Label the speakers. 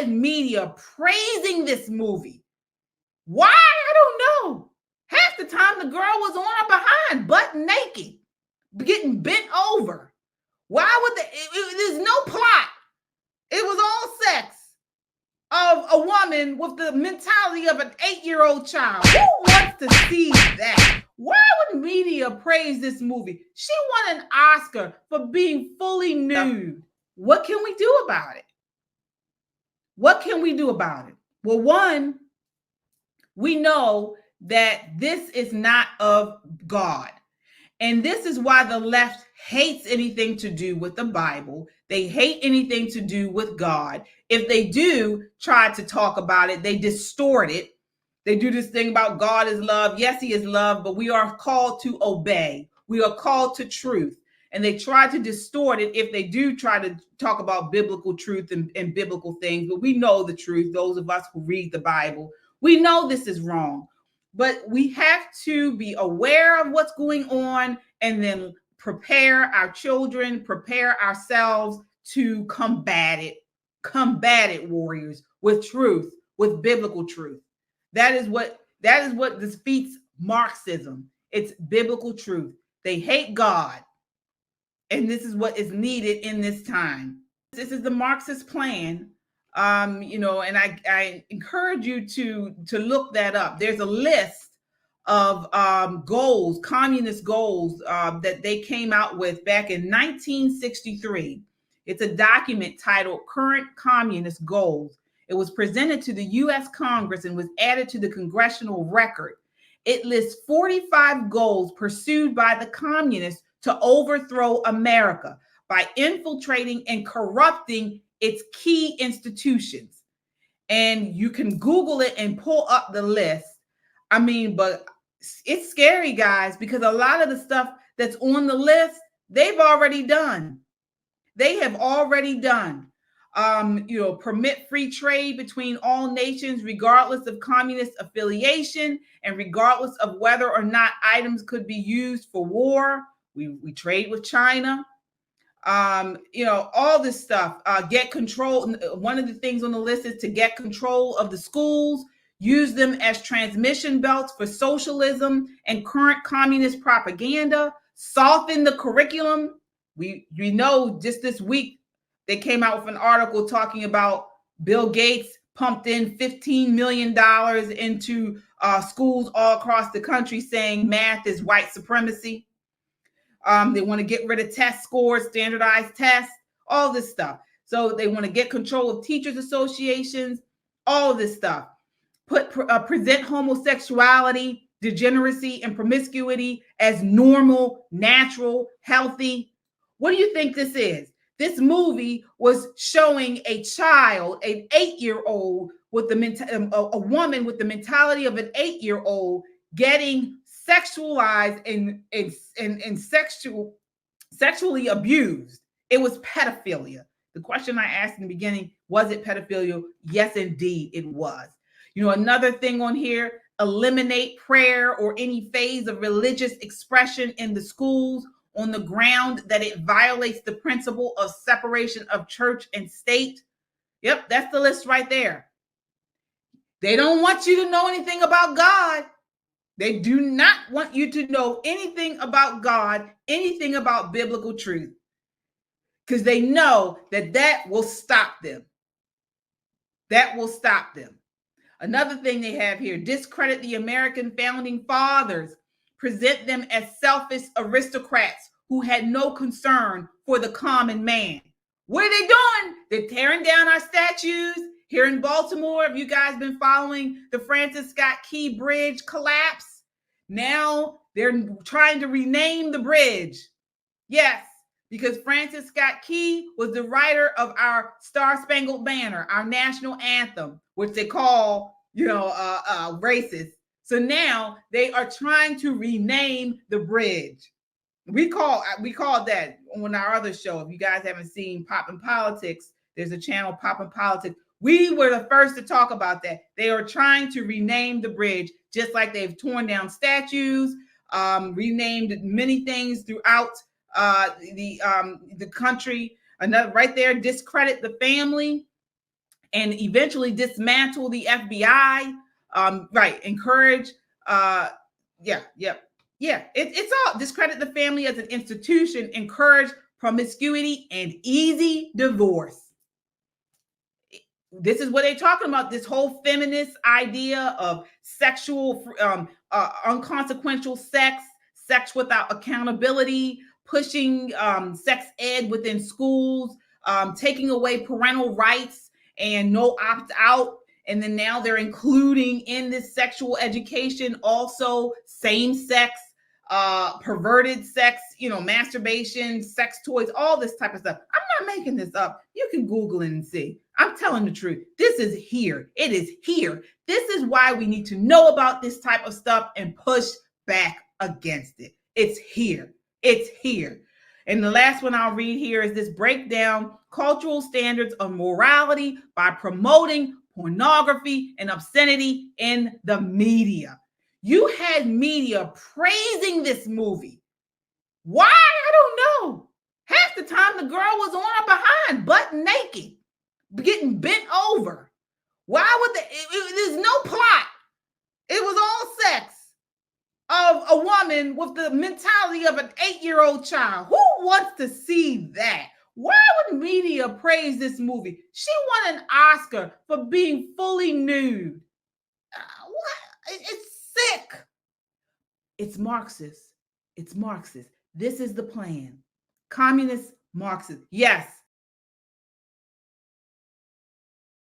Speaker 1: is media praising this movie? Why? I don't know. Half the time the girl was on her behind, butt naked, getting bent over. Why would there's no plot. It was all sex of a woman with the mentality of an 8-year-old child. Who wants to see that? Why would media praise this movie? She won an Oscar for being fully nude. What can we do about it? What can we do about it? Well, one, we know that this is not of God. And this is why the left hates anything to do with the Bible. They hate anything to do with God. If they do try to talk about it, they distort it. They do this thing about God is love. Yes, he is love, but we are called to obey. We are called to truth. And they try to distort it if they do try to talk about biblical truth and biblical things. But we know the truth. Those of us who read the Bible, we know this is wrong. But we have to be aware of what's going on and then prepare our children, prepare ourselves to combat it. Combat it, warriors, with truth, with biblical truth. That is what defeats Marxism. It's biblical truth. They hate God. And this is what is needed in this time. This is the Marxist plan. And I encourage you to look that up. There's a list of goals, communist goals that they came out with back in 1963. It's a document titled Current Communist Goals. It was presented to the U.S. Congress and was added to the congressional record. It lists 45 goals pursued by the communists to overthrow America by infiltrating and corrupting its key institutions. And you can Google it and pull up the list. But it's scary, guys, because a lot of the stuff that's on the list, they've already done. They have already done. Permit free trade between all nations, regardless of communist affiliation and regardless of whether or not items could be used for war. We trade with China. All this stuff. Get control. One of the things on the list is to get control of the schools, use them as transmission belts for socialism and current communist propaganda, soften the curriculum. We know just this week they came out with an article talking about Bill Gates pumped in $15 million into schools all across the country saying math is white supremacy. They want to get rid of test scores, standardized tests, all this stuff. So they want to get control of teachers associations, all this stuff. Present homosexuality, degeneracy, and promiscuity as normal, natural, healthy. What do you think this is? This movie was showing a child, an 8-year-old, with a woman with the mentality of an 8-year-old getting sexualized and sexually abused. It was pedophilia. The question I asked in the beginning, was it pedophilia? Yes, indeed, it was. Another thing on here, eliminate prayer or any phase of religious expression in the schools on the ground that it violates the principle of separation of church and state. Yep, that's the list right there. They don't want you to know anything about God. They do not want you to know anything about God, anything about biblical truth, because they know that will stop them. That will stop them. Another thing they have here, discredit the American founding fathers, present them as selfish aristocrats who had no concern for the common man. What are they doing? They're tearing down our statues. Here in Baltimore, have you guys been following the Francis Scott Key Bridge collapse? Now they're trying to rename the bridge. Yes, because Francis Scott Key was the writer of our Star-Spangled Banner, our national anthem, which they call, racist. So now they are trying to rename the bridge. We call that on our other show. If you guys haven't seen Poppin' Politics, there's a channel, Poppin' Politics. We were the first to talk about that. They are trying to rename the bridge, just like they've torn down statues, renamed many things throughout the country. Another right there, discredit the family. and eventually dismantle the FBI. Right, encourage. It's all discredit the family as an institution, encourage promiscuity and easy divorce. This is what they're talking about, this whole feminist idea of sexual unconsequential sex without accountability, pushing sex ed within schools, taking away parental rights and no opt out. And then now they're including in this sexual education also same sex, perverted sex, masturbation, sex toys, all this type of stuff. I'm not making this up. You can Google it and see. I'm telling the truth. This is here. It is here. This is why we need to know about this type of stuff and push back against it. It's here. It's here. And the last one I'll read here is this: breakdown cultural standards of morality by promoting pornography and obscenity in the media. You had media praising this movie. Why? I don't know. Half the time the girl was on her behind, butt naked, getting bent over. Why would there's no plot. It was all sex of a woman with the mentality of an 8-year-old child. Who wants to see that? Why would media praise this movie? She won an Oscar for being fully nude. What? It's sick. It's Marxist. It's Marxist. This is the plan. Communist Marxist. Yes,